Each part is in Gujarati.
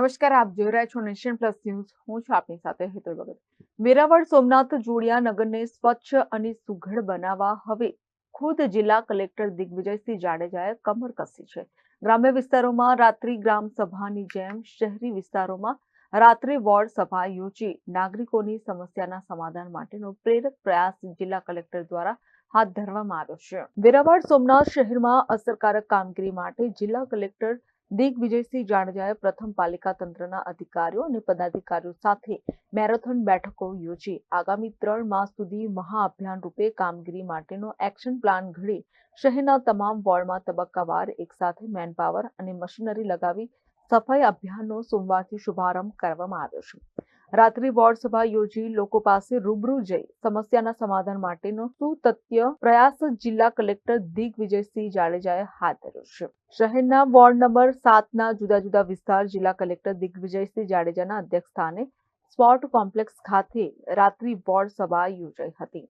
નમસ્કાર, આપ જોઈ રહ્યા છો નેશન પ્લસ ન્યૂઝ. હું છું આપની સાથે હેતલ ભગત. વેરાવળ સોમનાથ જોડિયા નગરને સ્વચ્છ અને સુઘડ બનાવવા હવે ખુદ જિલ્લા કલેક્ટર દિગ્વિજયસિંહ જાડેજાએ કમર કસી છે. ગ્રામ્ય વિસ્તારોમાં રાત્રિ ગ્રામ સભાની જેમ શહેરી વિસ્તારોમાં રાત્રે વોર્ડ સભા યોજી નાગરિકોની સમસ્યાના સમાધાન માટેનો પ્રેરક પ્રયાસ જિલ્લા કલેક્ટર દ્વારા હાથ ધરવામાં આવ્યો છે. વેરાવળ સોમનાથ શહેરમાં અસરકારક કામગીરી માટે જિલ્લા કલેક્ટર દિગ્વિજયસિંહ જાડેજાએ પ્રથમ પાલિકા તંત્રના અધિકારીઓ અને પદાધિકારીઓ સાથે મેરેથોન બેઠકો યોજી આગામી 3 માસ સુધી મહાઅભિયાન રૂપે કામગીરી માટેનો એક્શન પ્લાન ઘડી શહેરના તમામ વોર્ડમાં તબક્કાવાર એકસાથે મેનપાવર અને મશીનરી લગાવી સફાઈ અભિયાનનો સોમવારથી શુભારંભ કરવામાં આવ્યો છે. રાત્રિ વોર્ડ સભા યોજી લોકો પાસે રૂબરૂ જઈ સમસ્યાના સમાધાન માટેનો સુતથ્ય પ્રયાસ જિલ્લા કલેક્ટર દિગ્વિજયસિંહ જાડેજાએ હાથ ધર્યો છે. શહેરના વોર્ડ નંબર 7ના જુદા જુદા વિસ્તાર જિલ્લા કલેક્ટર દિગ્વિજયસિંહ જાડેજાના અધ્યક્ષસ્થાને સ્પોર્ટ કોમ્પ્લેક્સ ખાતે રાત્રિ વોર્ડ સભા યોજાઈ હતી,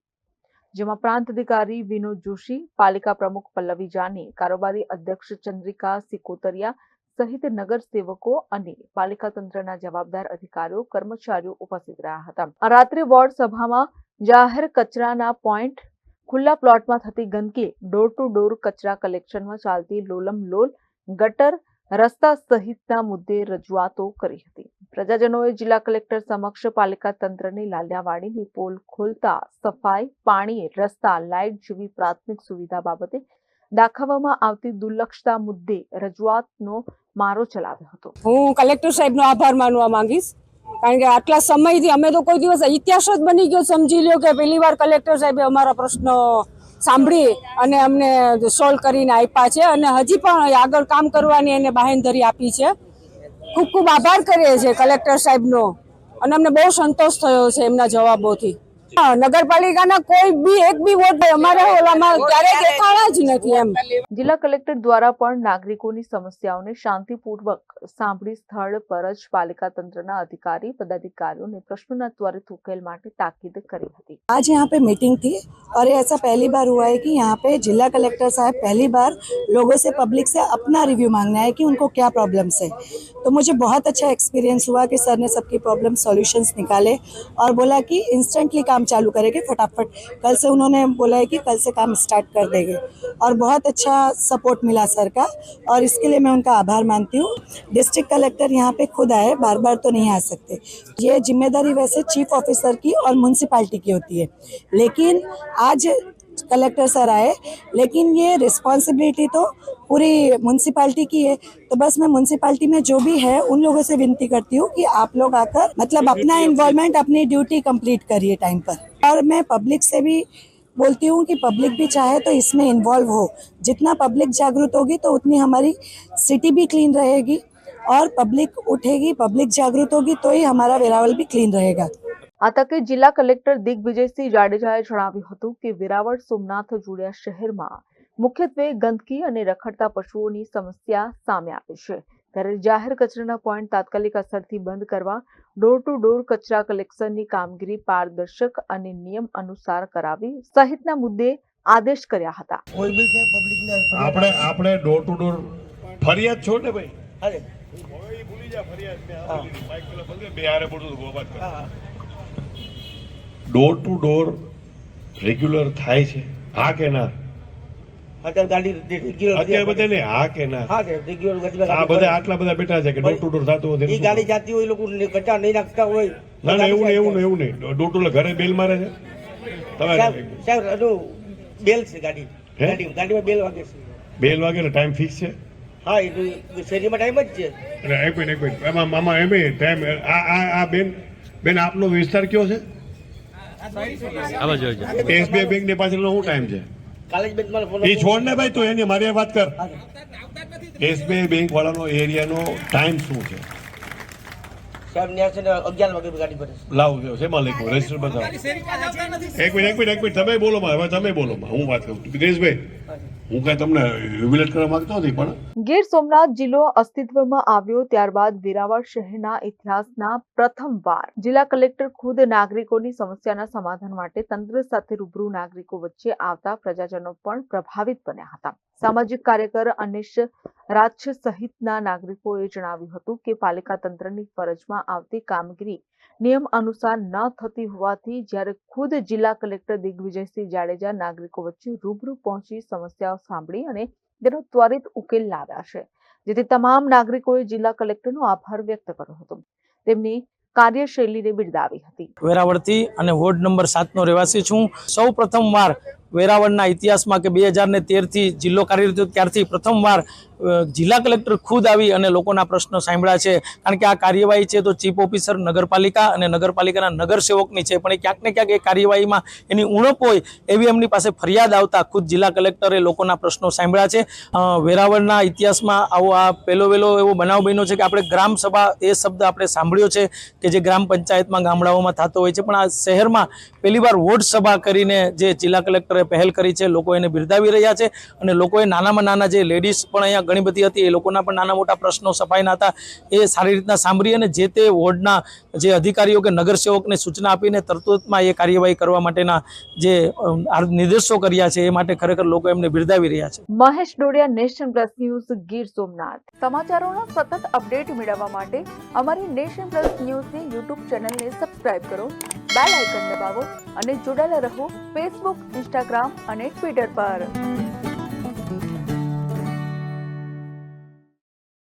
જેમાં પ્રાંત અધિકારી વિનોદ જોશી, પાલિકા પ્રમુખ પલ્લવી જાની, કારોબારી અધ્યક્ષ ચંદ્રિકા સિકોતરિયા સહિત નગરસેવકો અને પાલિકા તંત્રના જવાબદાર અધિકારીઓ કર્મચારીઓ ઉપસ્થિત રહ્યા હતા. આ રાત્રિ વોર્ડ સભામાં જાહેર કચરાના પોઈન્ટ, ખુલ્લા પ્લોટમાં થતી ગંદકી, ડોર ટુ ડોર કચરા કલેક્શનમાં ચાલતી લોલમલોલ ગટર, રસ્તા સહિતના મુદ્દે રજૂઆતો કરી હતી. પ્રજાજનોએ જિલ્લા કલેક્ટર સમક્ષ પાલિકા તંત્રની લાલિયાવાડીની પોલ ખોલતા સફાઈ, પાણી, રસ્તા, લાઇટ જેવી પ્રાથમિક સુવિધા બાબતે દાખવવામાં આવતી દુર્લક્ષતા મુદ્દે રજૂઆતનો મારો ચલાવ્યો હતો. હું કલેક્ટર સાહેબનો આભાર માનવા માંગીશ, કારણ કે આટલા સમયથી અમે તો કોઈ દિવસ ઇતિહાસ જ બની ગયો સમજી લ્યો કે પહેલી વાર કલેક્ટર સાહેબે અમારા પ્રશ્નો સાંભળી અને અમને સોલ્વ કરીને આપ્યા છે અને હજી પણ આગળ કામ કરવાની એને બાહેંધરી આપી છે. ખૂબ ખૂબ આભાર કરીએ છીએ કલેક્ટર સાહેબનો અને અમને બહુ સંતોષ થયો છે એમના જવાબોથી. નગરપાલિકાના કોઈ બી એક બી વોટ અમારા ઓલામાં ક્યારેય દેખાણા જ નથી એમ. જિલ્લા કલેક્ટર દ્વારા પણ નાગરિકોની સમસ્યાઓને શાંતિપૂર્વક સાંભળી સ્થળ પર જ પાલિકા તંત્રના અધિकारी पदाधिकारियों प्रश्नों त्वरित उकेल માટે તાકીદ કરી હતી. आज यहाँ पे मीटिंग थी और ऐसा पहली बार हुआ है कि यहाँ पे जिला कलेक्टर साहब पहली बार लोगों से, पब्लिक से अपना रिव्यू मांगना है कि उनको क्या प्रॉब्लम्स है. तो मुझे बहुत अच्छा एक्सपीरियंस हुआ कि सर ने सबकी प्रॉब्लम सॉल्यूशंस निकाले और बोला कि इंस्टेंटली काम चालू करेंगे फटाफट. कल से उन्होंने बोला है कि कल से काम स्टार्ट कर देंगे और बहुत अच्छा सपोर्ट मिला सर का और इसके लिए मैं उनका आभार मानती हूँ. डिस्ट्रिक्ट कलेक्टर यहाँ पे खुद आए, बार बार तो नहीं आ सकते. ये जिम्मेदारी वैसे चीफ ऑफिसर की और म्यूनसिपाल्टी की होती है, लेकिन आज कलेक्टर सर आए, लेकिन ये रिस्पॉन्सिबिलिटी तो पूरी म्यूनसिपाल्टी की है. तो बस मैं म्यूनसिपाल्टी में जो भी है उन लोगों से विनती करती हूँ कि आप लोग आकर मतलब अपना इन्वॉल्वमेंट, अपनी ड्यूटी कंप्लीट करिए टाइम पर. और मैं पब्लिक से भी बोलती हूँ कि पब्लिक भी चाहे तो इसमें इन्वॉल्व हो. जितना पब्लिक जागरूक होगी तो उतनी हमारी सिटी भी क्लीन रहेगी और पब्लिक उठेगी, पब्लिक जागरूक होगी तो ही हमारा वेरावल भी क्लीन रहेगा. આ તકે જિલ્લા કલેક્ટર દિગ્વિજયસિંહ જાડેજાએ જણાવ્યું હતું કે વેરાવળ સોમનાથ જોડિયા શહેરમાં મુખ્યત્વે ગંદકી અને રખડતા પશુઓની સમસ્યા સામે આવે છે, ત્યારે જાહેર કચરાના પોઈન્ટ તાત્કાલિક અસરથી બંધ કરવા, ડોર ટુ ડોર કચરા કલેક્શનની કામગીરી પારદર્શક અને નિયમ અનુસાર કરાવી સહિતના મુદ્દે આદેશ કર્યા હતા. આપણે ડોર ટુ ડોર ફરિયાદ છો ને ભાઈ, અરે ભૂલી જા ફરિયાદ માઈક પેલા બંધ બે હારે બોલું વાત કર. ડોર ટુ ડોર રેગ્યુલર થાય છે, હા કે ના? અત્યારે બધા ને હા કે ના? આ બધા આટલા બધા બેઠા છે કે ડોર ટુ ડોર થતું હોય, ગાડી જાતી હોય, લોકો કચરા નહીં નાખતા હોય. ના ના એવું નહીં. ડોર ટુ ડોર ઘરે બેલ મારે છે તમારે? બેલ છે ગાડીમાં બેલ વાગે છે. બેલ વાગે ને ટાઈમ ફિક્સ છે? હા, એ શેરીમાં ટાઈમ જ છે. એક મિનિટ એમાં મામા એમ ટાઈમ આ બેન આપનો વિસ્તાર કયો છે? એસબીઆઈ બેંક ની પાછળનો શું ટાઈમ છે? એ છોડ ને ભાઈ, તો એની મારી વાત કર. એસબીઆઈ બેંક વાળાનો એરિયાનો ટાઈમ શું છે? સાહેબ ન્યા છે ને 11 વાગે ગાડી ભરે. લાવો શેમાં લખ્યું? રજીસ્ટર બતાવો. એક મિનિટ તમે બોલો માં, હવે તમે બોલો માં, હું વાત કરું. દિનેશભાઈ, હું કઈ તમને યુબિલેટ કરવા માંગતો નથી, પણ ગીર સોમનાથ જિલ્લો અસ્તિત્વમાં આવ્યો ત્યારબાદ વેરાવળ શહેરના ઇતિહાસના પ્રથમવાર જિલ્લા કલેક્ટર ખુદ નાગરિકોની સમસ્યાના સમાધાન માટે તંત્ર સાથે રૂબરૂ નાગરિકો વચ્ચે આવતા પ્રજાજનો પણ પ્રભાવિત બન્યા હતા. સામાજિક કાર્યકર અનિશ રાજ્ય સહિતના નાગરિકોએ જણાવ્યું હતું કે પાલિકા તંત્રની ફરજમાં આવતી કામગીરી નિયમ અનુસાર ન થતી હોવાથી જ્યારે ખુદ જિલ્લા કલેક્ટર દિગ્વિજયસિંહ જાડેજા નાગરિકો વચ્ચે રૂબરૂ પહોંચી સમસ્યાઓ સાંભળી અને તેનો ત્વરિત ઉકેલ લાવ્યા છે, જેથી તમામ નાગરિકોએ જિલ્લા કલેક્ટરનો આભાર વ્યક્ત કર્યો હતો. તેમની કાર્યશૈલીને બિરદાવી હતી. વેરાવળથી અને વોર્ડ નંબર 7 નો રહેવાસી છું. સૌ પ્રથમવાર વેરાવળના ઇતિહાસમાં કે 2013થી જિલ્લો કાર્યરત થયો ત્યારથી પ્રથમવાર જિલ્લા કલેક્ટર ખુદ આવી અને લોકોના પ્રશ્નો સાંભળ્યા છે. કારણ કે આ કાર્યવાહી છે તો ચીફ ઓફિસર નગરપાલિકા અને નગરપાલિકાના નગરસેવકની છે, પણ એ ક્યાંક ને ક્યાંક એ કાર્યવાહીમાં એની ઉણપ હોય એવી એમની પાસે ફરિયાદ આવતા ખુદ જિલ્લા કલેક્ટરે લોકોના પ્રશ્નો સાંભળ્યા છે. વેરાવળના ઇતિહાસમાં આવો આ પહેલો એવો બનાવ બન્યો છે કે આપણે ગ્રામ સભા એ શબ્દ આપણે સાંભળ્યો છે કે જે ગ્રામ પંચાયતમાં ગામડાઓમાં થતો હોય છે, પણ આ શહેરમાં પહેલીવાર વોર્ડ સભા કરીને જે જિલ્લા કલેક્ટરે પહેલ કરી છે, લોકો એને બિરદાવી રહ્યા છે. અને લોકોએ નાનામાં નાના જે લેડીઝ પણ અહીંયા ઘણી બધી હતી એ લોકોના પણ નાના મોટા પ્રશ્નો સફાઈના હતા એ સારી રીતના સાંભળી અને જે તે વોર્ડના જે અધિકારીઓ કે નગરસેવકને સૂચના આપીને તરતોતમાં એ કાર્યવાહી કરવા માટેના જે નિર્દેશો કર્યા છે એ માટે ખરેખર લોકો એમને બિરદાવી રહ્યા છે. Mahesh Dodiya, nation plus news, Gir Somnath. સમાચારોના સતત અપડેટ મેળવવા માટે અમારી નેશન પ્લસ ન્યૂઝની યુટ્યુબ ચેનલને સબસ્ક્રાઇબ કરો, બેલ આઇકન દબાવો અને જોડાયેલા રહો ફેસબુક, ઇન્સ્ટાગ્રામ અને ટ્વિટર પર.